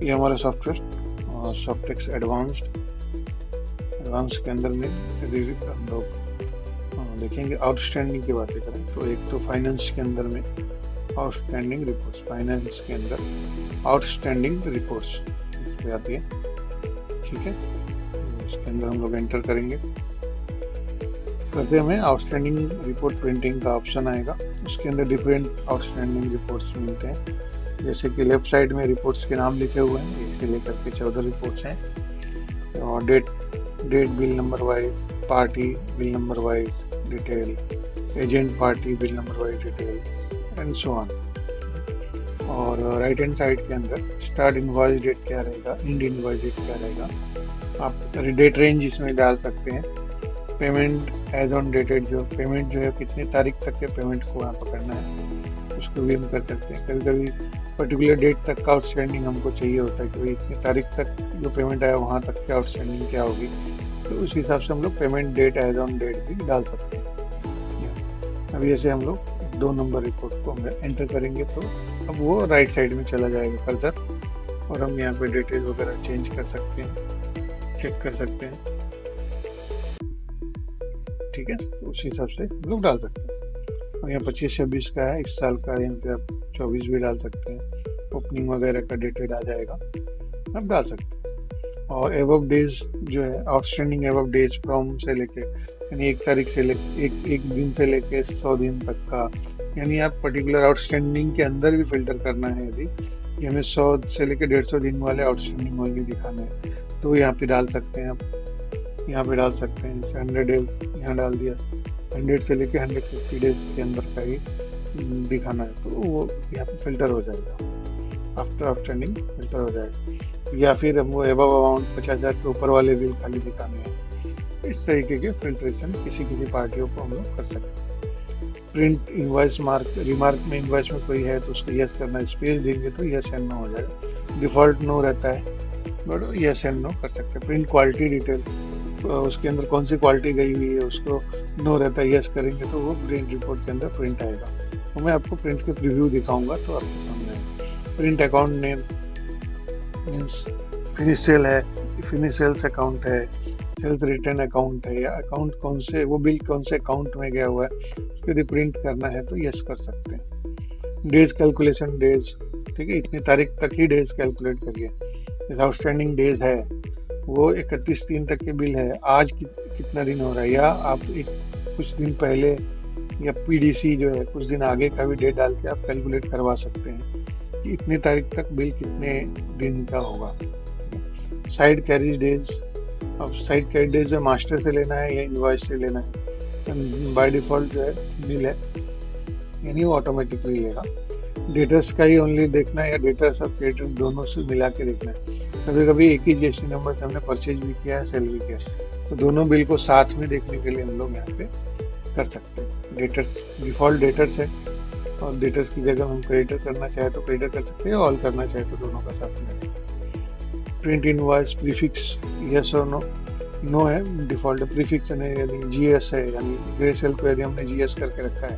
ये हमारा software सॉफ्टेक्स advance के अंदर में हम लोग देखेंगे आउटस्टैंडिंग की बातें करें तो एक तो फाइनेंस के अंदर में आउटस्टैंडिंग रिपोर्ट्स, फाइनेंस के अंदर आउटस्टैंडिंग रिपोर्ट्स पे आती है, ठीक है। इसके अंदर हम लोग एंटर करेंगे, करते हमें आउटस्टैंडिंग रिपोर्ट प्रिंटिंग का ऑप्शन आएगा। उसके अंदर डिफरेंट आउटस्टैंडिंग रिपोर्ट्स मिलते हैं, जैसे कि लेफ्ट साइड में रिपोर्ट्स के नाम लिखे हुए हैं, 1 से लेकर के 14 रिपोर्ट्स हैं, और date bill number wise, party bill number wise detail, agent party bill number wise detail and so on. और राइट हैंड साइड के अंदर स्टार्ट इनवॉइस डेट क्या रहेगा, एंड इनवॉइस डेट क्या रहेगा, आप डेट रेंज इसमें डाल सकते हैं। पेमेंट एज ऑन डेटेड, जो पेमेंट जो है कितनी तारीख तक के पेमेंट को यहाँ पकड़ना है उसको भी हम कर सकते हैं। कभी कभी पर्टिकुलर डेट तक का आउटस्टैंडिंग हमको चाहिए होता है कि भाई इतनी तारीख तक जो पेमेंट आया वहाँ तक की आउटस्टैंडिंग क्या होगी, तो उस हिसाब से हम लोग payment date as on date भी डाल सकते हैं। अभी जैसे हम लोग 2 नंबर रिपोर्ट को हम एंटर करेंगे तो अब वो राइट साइड में चला जाएगा कर्सर, और हम यहाँ पे डिटेल वगैरह चेंज कर सकते हैं, चेक कर सकते हैं, ठीक है। उस हिसाब से हम लोग डाल सकते हैं। और यहाँ 25-26 का है, इस साल का, यहाँ पे आप 24 भी डाल सकते हैं, ओपनिंग वगैरह का डेटेड आ जाएगा, आप डाल सकते हैं। और एबव डेज जो है, आउटस्टैंडिंग एबव डेज फ्रॉम से लेके, यानी 1 तारीख से लेके एक दिन से लेके 100 दिन तक का, यानी आप पर्टिकुलर आउटस्टैंडिंग के अंदर भी फिल्टर करना है। यदि हमें 100 से लेके 150 दिन वाले आउटस्टैंडिंग ओनली दिखाने हैं तो यहाँ पे डाल सकते हैं, आप यहाँ पे डाल सकते हैं। जैसे 100 डेज यहाँ डाल दिया, 100 से लेके 150 डेज के अंदर का ही दिखाना है तो वो यहाँ पे फिल्टर हो जाएगा, आफ्टर आउटस्टैंडिंग फिल्टर हो जाएगा। या फिर हम वो एबव अमाउंट 50,000 के ऊपर वाले बिल खाली दिखाने हैं, इस तरीके के फिल्ट्रेशन किसी पार्टियों को हम लोग कर सकते हैं। प्रिंट इनवॉइस मार्क, रिमार्क में इनवॉइस में कोई है तो उसको यस करना है, स्पेस देंगे तो यस एंड नो हो जाएगा, डिफॉल्ट नो रहता है बट यस एंड नो कर सकते हैं। प्रिंट क्वालिटी डिटेल, उसके अंदर कौन सी क्वालिटी गई हुई है उसको नो रहता है, यस करेंगे तो वो प्रिंट रिपोर्ट के अंदर प्रिंट आएगा। तो मैं आपको प्रिंट के प्रीव्यू दिखाऊंगा तो आपको समझ आएगा। Print account name means finish sale है, फिनिश सेल्स अकाउंट है, सेल्स रिटर्न अकाउंट है, या अकाउंट कौन से, वो बिल कौन से अकाउंट में गया हुआ है, उसको यदि प्रिंट करना है तो यस कर सकते हैं। डेज कैलकुलेशन, डेज, ठीक है, इतनी तारीख तक ही डेज कैलकुलेट करिए। जैसे आउटस्टैंडिंग डेज है वो 31/3 तक के बिल है, आज कितना दिन हो रहा है, या आप कुछ दिन पहले या पीडीसी जो है कुछ दिन आगे का भी डेट डाल के आप कैलकुलेट करवा सकते हैं कि इतनी तारीख तक बिल कितने दिन का होगा। साइड कैरेज डेज, अब साइड कैरेज डेज जो मास्टर से लेना है या इनवॉइस से लेना है, बाय डिफॉल्ट जो है बिल है, यानी वो ऑटोमेटिकली लेगा। डेटर्स का ही ओनली देखना है या डेटर्स और क्रेडिटर्स दोनों से मिला के देखना है। कभी कभी एक ही जीएसटी नंबर से हमने परचेज भी किया है, सेल भी किया है, तो दोनों बिल को साथ में देखने के लिए हम लोग यहाँ पे कर सकते हैं। डेटर्स डिफॉल्ट डेटर्स है, और डेटर्स की जगह हम क्रेडिटर करना चाहे तो क्रेडिटर कर सकते हैं, ऑल करना चाहे तो दोनों का साथ में। प्रिंट इनवॉइस प्रीफिक्स यस और नो, नो है डिफॉल्ट, प्रीफिक्स यानी जीएस है, यानी ग्रे सेल को यदि हमने जीएस करके रखा है,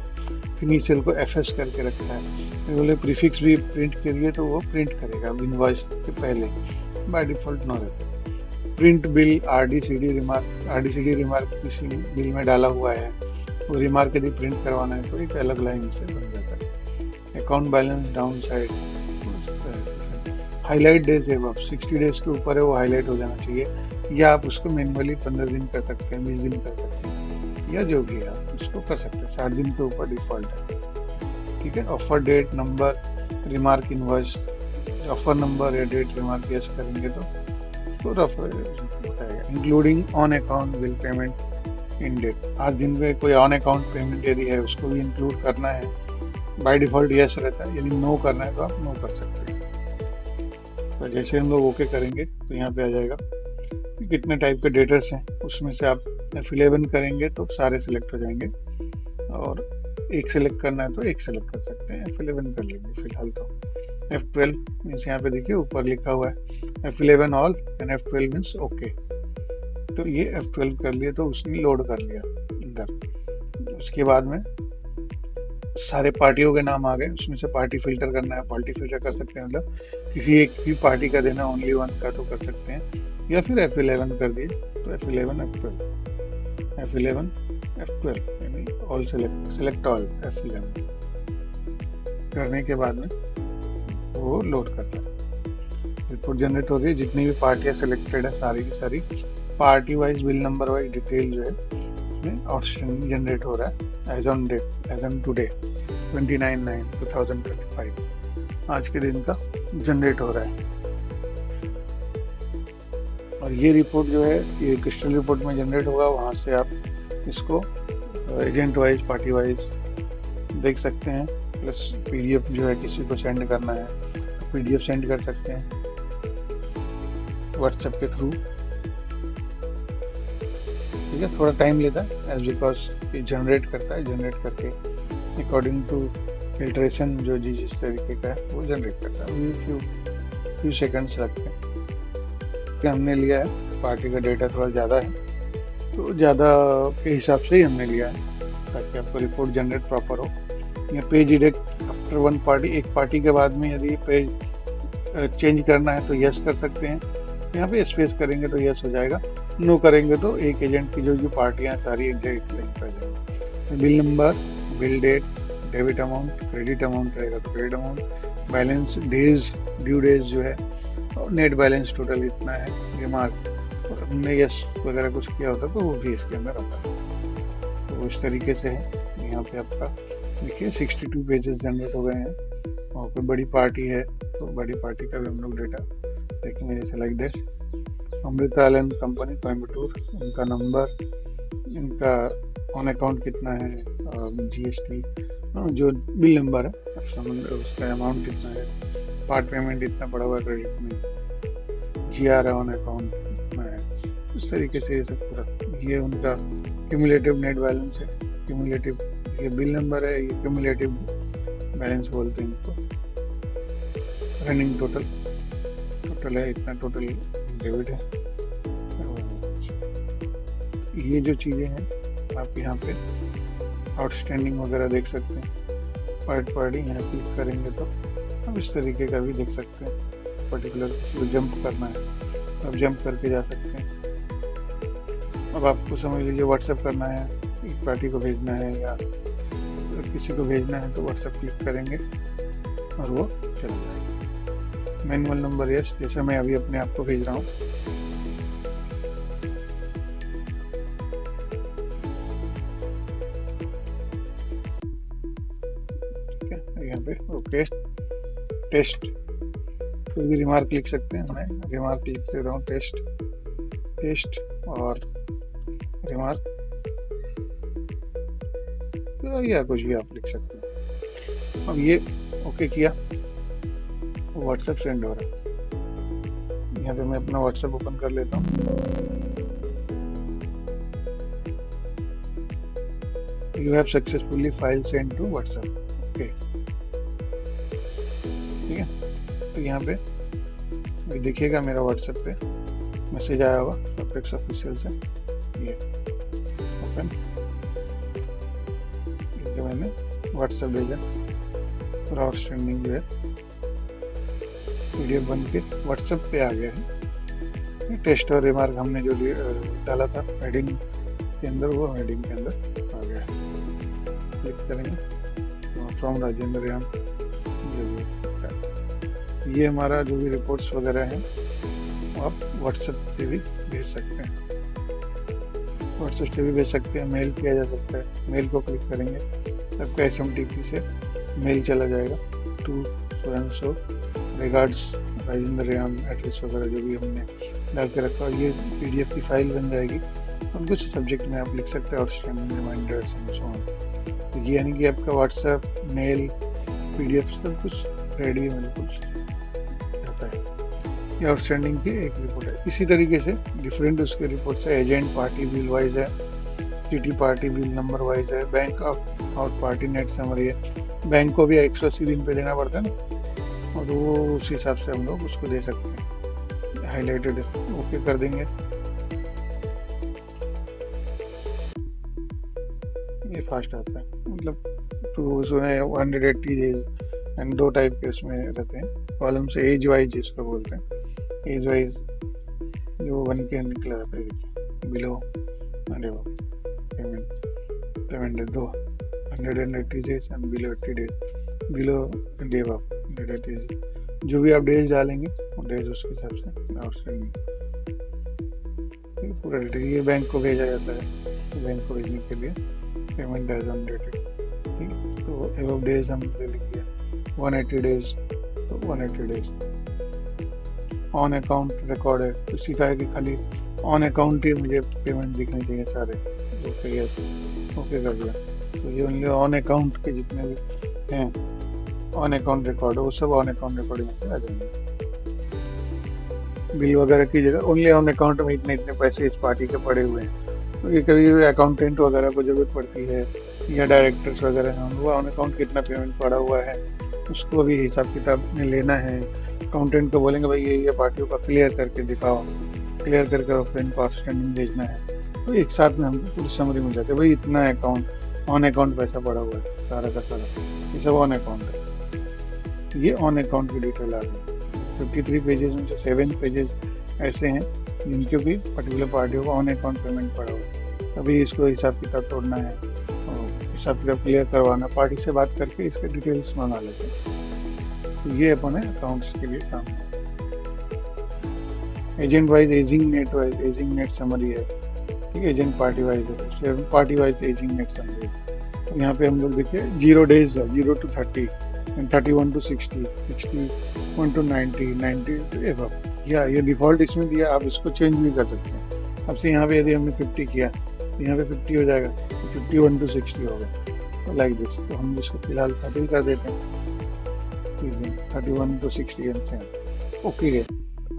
फिनिश सेल को एफएस करके रखा है, तो बोले प्रीफिक्स भी प्रिंट करिए तो वो प्रिंट करेगा इनवॉइस के पहले, बाय डिफॉल्ट नो रहता है। प्रिंट बिल आरडीसीडी रिमार्क, आरडीसीडी रिमार्क किसी बिल में डाला हुआ है, वो रिमार्क यदि प्रिंट करवाना है तो एक अलग लाइन से बन जाता है। Account balance down side, highlight days है, अब 60 डेज के ऊपर है वो हाईलाइट हो जाना चाहिए, या आप उसको मैनुअली 15 दिन कर सकते हैं, 20 दिन कर सकते हैं, या जो भी है आप उसको कर सकते हैं। 60 दिन के ऊपर डिफॉल्ट है, ठीक है। Offer date number, remark invoice, offer number या डेट रिमार्क यस करेंगे तो रफ बताएगा। Including on account bill payment in date, आज दिन में कोई ऑन अकाउंट पेमेंट यदि है उसको भी इंक्लूड करना है, बाय डिफॉल्ट यस रहता है, यदि नो करना है तो आप नो कर सकते हैं। तो जैसे हम लोग ओके करेंगे तो यहाँ पे आ जाएगा कि कितने टाइप के डेटर्स हैं, उसमें से आप F11 करेंगे तो सारे सिलेक्ट हो जाएंगे, और एक सिलेक्ट करना है तो एक सिलेक्ट कर सकते हैं, F11 कर लेंगे फिलहाल तो। F12 मीन्स यहाँ पे देखिए ऊपर लिखा हुआ है F11 all and F12 means okay, तो ये F12 कर लिए तो उसने लोड कर लिया इधर। उसके बाद में सारे पार्टियों के नाम आ गए, उसमें से पार्टी फिल्टर करना है, पार्टी फिल्टर कर सकते हैं, मतलब किसी एक भी पार्टी का देना, ओनली वन का तो कर सकते हैं, या फिर F11 कर दिए तो F11 F12 यानी ऑल सेलेक्ट ऑल F11 करने के बाद में वो लोड करता है, रिपोर्ट जनरेट हो रही है। जितनी भी पार्टियां सिलेक्टेड है सारी की सारी party wise bill number wise detail जो है उसमें आउटस्टैंडिंग जनरेट हो रहा है एज ऑन टुडे 29/9/2025 आज के दिन का जनरेट हो रहा है। और ये रिपोर्ट जो है ये क्रिस्टल रिपोर्ट में जनरेट होगा, वहाँ से आप इसको एजेंट वाइज पार्टी वाइज देख सकते हैं। प्लस PDF जो है किसी को सेंड करना है तो PDF सेंड कर सकते हैं व्हाट्सएप के थ्रू। ठीक है, थोड़ा टाइम लेता है एज बिकॉज ये जनरेट करता है, जनरेट करके अकॉर्डिंग टू फिल्ट्रेशन जो जिस तरीके का है वो जनरेट करता है, फ्यू सेकंड्स लगते हैं। हमने लिया है पार्टी का डेटा थोड़ा ज़्यादा है तो ज़्यादा के हिसाब से ही हमने लिया है ताकि आपको रिपोर्ट जनरेट प्रॉपर हो। या page detect after one party, एक पार्टी के बाद में यदि पेज चेंज करना है तो यस कर सकते हैं, यहाँ पे स्पेस करेंगे तो यस हो जाएगा, नो करेंगे तो एक एजेंट की जो पार्टियाँ सारी एक जगह लिंक कर जाएंगी। Bill number, bill date, debit amount, credit amount रहेगा तो credit amount, balance, days, due days जो है, और नेट बैलेंस टोटल इतना है, रिमार्क, और हमने यस वगैरह कुछ किया होता तो वो भी इसके अंदर आता है। तो इस तरीके से है। यहाँ पे आपका देखिए 62 पेजेस जनरेट हो गए हैं। और कोई बड़ी पार्टी है तो बड़ी पार्टी का भी हम लोग डेटा देखेंगे, जैसे like this Amrita Allen company Coimbatore, उनका नंबर, इनका ऑन अकाउंट कितना है, GST जो बिल नंबर है उसका अमाउंट कितना है, पार्ट पेमेंट इतना पड़ा हुआ है क्रेडिट में, GR ऑन अकाउंट कितना है, इस तरीके से ये सब पूरा। ये उनका क्यूमुलेटिव नेट बैलेंस है, क्यूमुलेटिव ये बिल नंबर है, ये क्यूमुलेटिव बैलेंस बोलते हैं इनको, रनिंग टोटल है इतना, टोटल डेबिट है। ये जो चीज़ें हैं आप यहाँ पे आउटस्टैंडिंग वगैरह देख सकते हैं। पार्टी यहाँ क्लिक करेंगे तो आप इस तरीके का भी देख सकते हैं। पर्टिकुलर को जंप करना है आप जंप करके जा सकते हैं। अब आपको समझ लीजिए व्हाट्सएप करना है, एक पार्टी को भेजना है या किसी को भेजना है तो व्हाट्सएप क्लिक करेंगे और वो चला जाएगा। मैनुअल नंबर यस, जैसे मैं अभी अपने आप को भेज रहा हूँ, ठीक है। यहाँ पे ओके टेस्ट, कोई भी रिमार्क लिख सकते हैं, मैं रिमार्क लिख दे रहा हूँ, टेस्ट और रिमार्क, तो या कुछ भी आप लिख सकते हैं। अब ये ओके किया, व्हाट्सएप सेंड हो रहा है। यहाँ पे मैं अपना व्हाट्सएप ओपन कर लेता हूँ। You have successfully file send to WhatsApp, okay, ठीक है। तो यहाँ पे देखिएगा मेरा व्हाट्सएप पे मैसेज आया होगा अपेक्स ऑफिशियल से, ये ओपन, जो मैंने व्हाट्सएप भेजा और आउटस्टैंडिंग जो है PDF बन के व्हाट्सएप पे आ गया है। टेस्ट और रिमार्क हमने जो डाला था हेडिंग के अंदर, वो हेडिंग के अंदर आ गया है। क्लिक करेंगे फ्रॉम राजेंद्र याम, ये हमारा जो भी रिपोर्ट्स वगैरह हैं वो आप व्हाट्सएप पे भी भेज सकते हैं, व्हाट्सएप से भी भेज सकते हैं, मेल किया जा सकता है। मेल को क्लिक करेंगे आपका SMTP से मेल चला जाएगा टू सो रिगार्ड्स राजेंद्र याम, एड्रेस वगैरह जो भी हमने डाल के रखा, ये PDF की फाइल बन जाएगी। और कुछ सब्जेक्ट में आप लिख सकते हैं outstanding reminders and so on. तो ये यानी कि आपका व्हाट्सएप, मेल, PDF सब कुछ रेडी है, बिल्कुल रहता है। ये आउटस्टैंडिंग की एक रिपोर्ट है। इसी तरीके से डिफरेंट उसके रिपोर्ट्स है, एजेंट पार्टी बिल वाइज है, city party bill number wise है, bank out party net summary है। बैंक को भी 180 दिन पे देना पड़ता है ना, और वो उस हिसाब से हम लोग उसको दे सकते हैं। हाईलाइटेड ओके कर देंगे, ये फास्ट आता है, मतलब तो उसमें 180 डेज एंड 2 टाइप के उसमें रहते हैं, कॉलम से एज वाइज जिसको बोलते हैं, एज वाइज जो बन के निकला रहता है below payment payment 280 days and below 80 days, below day of 180 days, जो भी आप डेज डालेंगे वो डेज उसके हिसाब से आउटस्टैंडिंग पूरा डिटेल ये बैंक को भेजा जाता है। तो बैंक को भेजने के लिए पेमेंट एज ऑन डेटेड, ठीक। तो एबव डेज हम लिख दिया 180 डेज, तो 180 डेज ऑन अकाउंट रिकॉर्ड है, तो सीखा है कि खाली ऑन अकाउंट ही मुझे पेमेंट दिखने चाहिए सारे, ओके कर दिया। तो ये ओनली ऑन अकाउंट के जितने भी हैं ऑन अकाउंट रिकॉर्ड है वो सब ऑन अकाउंट रिकॉर्डिंग में आ जाएंगे। बिल वगैरह की जगह ओनली ऑन अकाउंट में इतने इतने पैसे इस पार्टी के पड़े हुए हैं। तो ये कभी अकाउंटेंट वगैरह को जरूरत पड़ती है या डायरेक्टर्स वगैरह हैं, वो ऑन अकाउंट कितना पेमेंट पड़ा हुआ है उसको भी हिसाब किताब में लेना है। अकाउंटेंट को बोलेंगे भाई ये पार्टियों का क्लियर करके दिखाओ, क्लियर करके और इनको आउटस्टैंडिंग भेजना है। तो एक साथ में हमको पूरी समरी मिल जाती है, भाई इतना अकाउंट ऑन अकाउंट पैसा पड़ा हुआ है सारा का सारा, ये सब ऑन अकाउंट है। ये ऑन अकाउंट की डिटेल आ गई। 53 पेजेस में से 7 पेजेस ऐसे हैं जिनके भी पर्टिकुलर पार्टियों को ऑन अकाउंट पेमेंट पड़ा हुआ है। अभी इसको हिसाब किताब तोड़ना है और हिसाब किताब क्लियर करवाना, पार्टी से बात करके इसके डिटेल्स मंगा लेते हैं। तो ये अपन है अकाउंट्स के लिए काम। Agent wise ageing net wise ageing net summary है, ठीक है। एजेंट पार्टी वाइज है, party wise ageing net summary है। तो यहाँ पे हम लोग देखिए 0 डेज है, 0 to 30 and 31 to 60, 61 to 90, 90 to above। या ये डिफॉल्ट इसमें दिया, आप इसको चेंज भी कर सकते हैं। अब से यहाँ पे यदि हमने 50 किया तो यहाँ पे 50 हो जाएगा, तो 51 to 60 होगा, तो लाइक दिस। तो हम इसको फिलहाल 30 कर देते हैं, 31 to 60 एंड सेम, ओके है।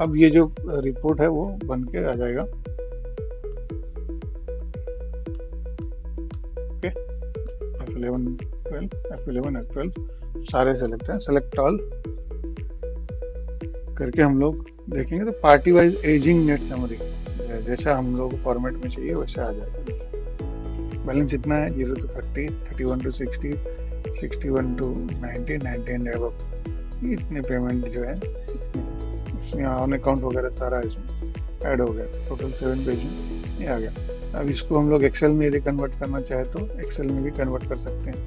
अब ये जो रिपोर्ट है वो बन के आ जाएगा, ओके। F11 12 F11 F12 सारे सेलेक्ट हैं, सेलेक्ट ऑल करके हम लोग देखेंगे तो party wise ageing net summary जैसा हम लोग फॉर्मेट में चाहिए वैसा आ जाएगा। बैलेंस इतना है 0 to 30, 31 to 60, 61 to 90, 90 and above. इतने पेमेंट जो है इसमें ऑन अकाउंट वगैरह सारा इसमें ऐड हो गया। टोटल 7 पेज में ये आ गया। अब इसको हम लोग एक्सेल में यदि कन्वर्ट करना चाहे तो एक्सेल में भी कन्वर्ट कर सकते हैं।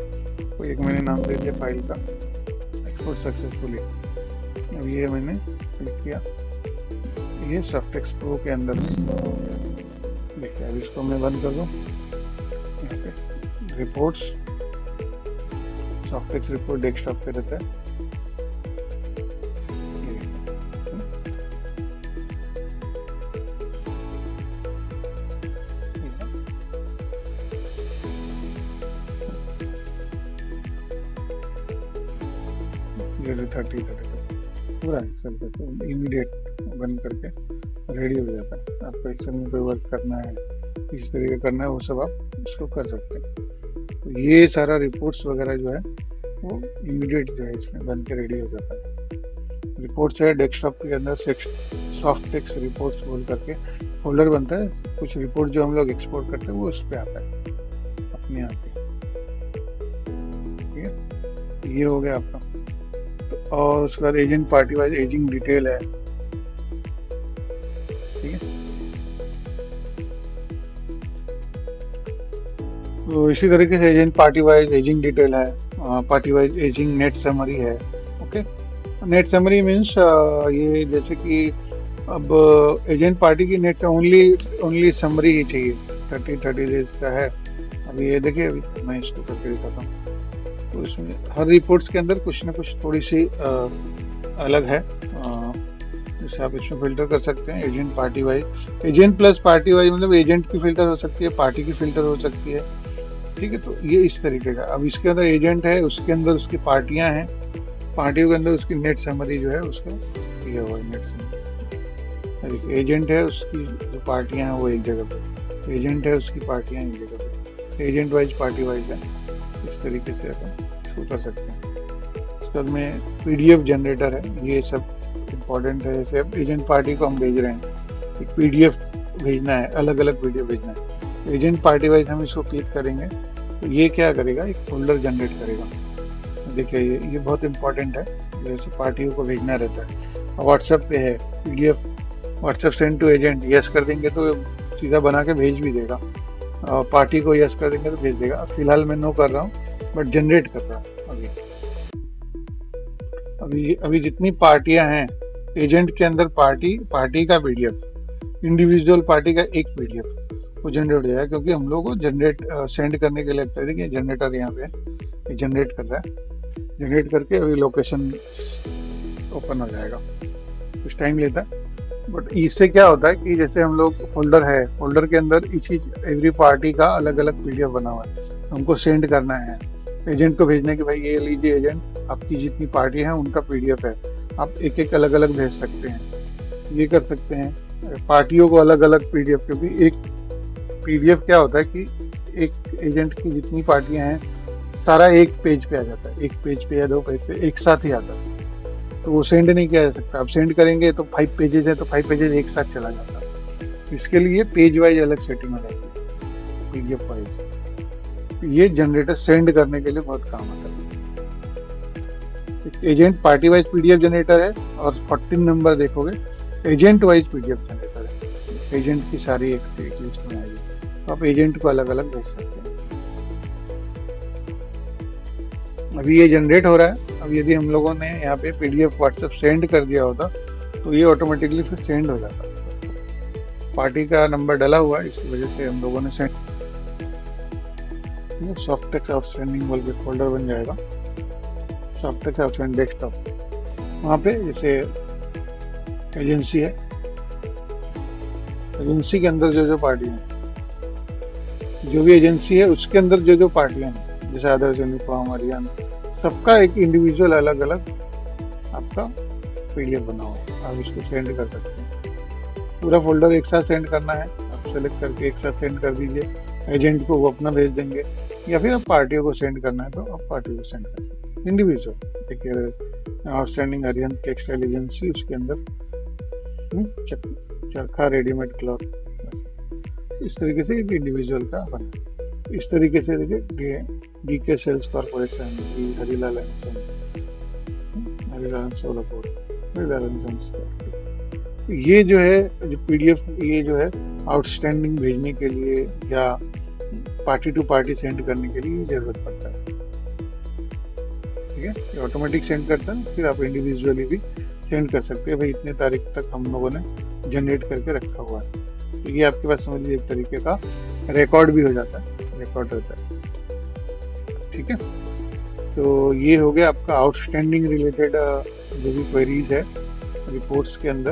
तो एक मैंने नाम दे दिया फाइल का, एक्सपोर्ट सक्सेसफुली। अब ये मैंने क्लिक किया, ये सॉफ्टेक्स प्रो के अंदर में देखिए। अब इसको मैं बंद कर दूँ, यहाँ पे रिपोर्ट्स सॉफ्टेक्स रिपोर्ट डेस्कटॉप पे रहता है। ये 30 पूरा एक्सेल करके इमीडिएट बन करके रेडी हो जाता है। आपको एक्सेल में कोई वर्क करना है, किस तरीके करना है, वो सब आप इसको कर सकते हैं। तो ये सारा रिपोर्ट्स वगैरह जो है वो इमीडिएट जो है इसमें बन के रेडी हो जाता है। रिपोर्ट्स है डेस्कटॉप के अंदर सॉफ्टेक्स रिपोर्ट्स बोल करके फोल्डर बनता है। कुछ रिपोर्ट जो हम लोग एक्सपोर्ट करते हैं वो उस पर आता है अपने आप ही, ठीक है। ये हो गया आपका। और उसके बाद agent party wise ageing detail है, ठीक है। तो इसी तरीके से agent party wise ageing detail है, party wise ageing net summary है, ओके। नेट समरी मीन्स ये जैसे कि अब एजेंट पार्टी की नेट ओनली समरी ही चाहिए, 30 डेज का है। अभी ये देखिए, अभी मैं इसको करके दिखाता हूँ। तो इसमें हर रिपोर्ट्स के अंदर कुछ ना कुछ थोड़ी सी अलग है, जैसे आप इसमें फिल्टर कर सकते हैं agent party wise. Agent plus party wise मतलब एजेंट की फिल्टर हो सकती है, पार्टी की फिल्टर हो सकती है, ठीक है। तो ये इस तरीके का। अब इसके अंदर एजेंट है, उसके अंदर उसकी पार्टियां हैं, पार्टियों के अंदर उसकी नेट समरी जो है उसका ये हुआ नेट समरी। एजेंट है, उसकी जो पार्टियां हैं वो एक जगह पर, एजेंट है, उसकी पार्टियां एक जगह पर, एजेंट वाइज पार्टी वाइज है। इस तरीके से अपन इसको कर सकते हैं। उसके बाद में PDF जनरेटर है, ये सब इम्पोर्टेंट है। जैसे एजेंट पार्टी को हम भेज रहे हैं, एक PDF भेजना है, अलग अलग PDF भेजना है। एजेंट पार्टी वाइज हम इसको क्लिक करेंगे तो ये क्या करेगा, एक फोल्डर जनरेट करेगा। देखिए ये बहुत इम्पोर्टेंट है, जैसे पार्टियों को भेजना रहता है। व्हाट्सएप पे है PDF, WhatsApp send to agent, yes कर देंगे तो सीधा बना के भेज भी देगा। पार्टी को यस कर देंगे तो भेज देगा। फिलहाल मैं नो कर रहा हूँ बट जनरेट कर रहा हूँ अभी। अभी जितनी पार्टियां हैं एजेंट के अंदर, पार्टी का PDF, इंडिविजुअल पार्टी का एक PDF वो जनरेट हो जाएगा, क्योंकि हम लोग को जनरेट सेंड करने के लिए लगता है कि जनरेटर यहाँ पे जनरेट कर रहा है। जनरेट करके अभी लोकेशन ओपन हो जाएगा, कुछ टाइम लेता है। बट इससे क्या होता है कि जैसे हम लोग फोल्डर है, फोल्डर के अंदर एवरी पार्टी का अलग अलग PDF बना हुआ है, हमको सेंड करना है एजेंट को भेजने की, भाई ये लीजिए एजेंट, आपकी जितनी पार्टी है उनका PDF है, आप एक एक अलग अलग भेज सकते हैं, ये कर सकते हैं। पार्टियों को अलग अलग PDF, क्योंकि एक PDF क्या होता है कि एक एजेंट की जितनी पार्टियां हैं सारा एक पेज पे आ जाता है, एक पेज पे या 2 पेज पे एक साथ ही आता है, तो वो सेंड नहीं किया जा सकता। आप सेंड करेंगे तो 5 पेजेस है तो 5 पेजेस एक साथ चला जाता है। इसके लिए पेज वाइज अलग सेटिंग हो जाती है, PDF वाइज। ये जनरेटर सेंड करने के लिए बहुत काम आता है। Agent party wise PDF generator है, और 14 नंबर देखोगे एजेंट वाइज PDF जनरेटर है। एजेंट की सारी एक लिस्ट में आएगी, तो आप एजेंट को अलग अलग भेज सकते हैं। अभी ये जनरेट हो रहा है। अब यदि हम लोगों ने यहाँ पे PDF व्हाट्सएप सेंड कर दिया होता तो ये ऑटोमेटिकली फिर सेंड हो जाता। पार्टी का नंबर डाला हुआ है, इसी वजह से हम लोगों ने सेंड। सॉफ्ट टेक्स्ट आउटस्टैंडिंग बोल के फोल्डर बन जाएगा, सॉफ्ट टेक्स्ट आउटस्टैंडिंग डेस्कटॉप। वहाँ पे जैसे एजेंसी है, एजेंसी के अंदर जो पार्टी है, जो भी एजेंसी है उसके अंदर जो पार्टियां हैं, जैसे आदर्श, यूनिफॉर्म, हरियाणा, सबका एक इंडिविजुअल अलग अलग आपका PDF बना हुआ, आप इसको सेंड कर सकते हैं। पूरा फोल्डर एक साथ सेंड करना है, आप सेलेक्ट करके एक साथ सेंड कर दीजिए, एजेंट को वो अपना भेज देंगे, या फिर आप पार्टियों को सेंड करना है तो आप पार्टी को सेंड कर सकते हैं इंडिविजुअल। देखिए आउटस्टैंडिंग हरियाणा टेक्सटाइल एजेंसी, उसके अंदर चरखा रेडीमेड क्लॉथ, इस तरीके से एक इंडिविजुअल का बना। इस तरीके से देखिए DK sales corporation, Harilal Solapur, ये जो है जो PDF, ये जो है आउटस्टैंडिंग भेजने के लिए या पार्टी टू पार्टी सेंड करने के लिए जरूरत पड़ता है। ठीक है, ये ऑटोमेटिक सेंड करता है, फिर आप इंडिविजुअली भी सेंड कर सकते हैं। भाई इतने तारीख तक हम लोगों ने जनरेट करके रखा हुआ है, तो ये आपके पास समझ लीजिए एक तरीके का रिकॉर्ड भी हो जाता है, रिकॉर्ड रहता है। ठीक है, तो ये हो गया आपका आउटस्टैंडिंग रिलेटेड जो भी क्वेरीज है रिपोर्ट्स के अंदर।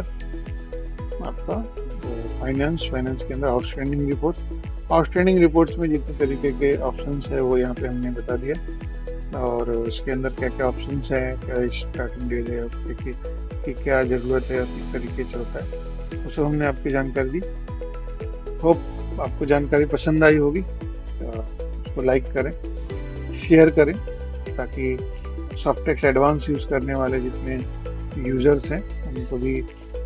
आपका फाइनेंस के अंदर आउटस्टैंडिंग रिपोर्ट्स में जितने तरीके के ऑप्शंस है वो यहाँ पे हमने बता दिया, और इसके अंदर क्या क्या ऑप्शंस है, क्या स्टार्टिंग डेट है, कि क्या ज़रूरत है, किस तरीके से होता है, उसे हमने आपकी जानकारी दी। होप आपको जानकारी पसंद आई होगी, उसको लाइक करें, शेयर करें, ताकि सॉफ्टटेक्स्ट एडवांस यूज़ करने वाले जितने यूज़र्स हैं उनको भी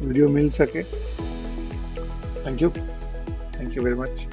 वीडियो मिल सके। Thank you very much.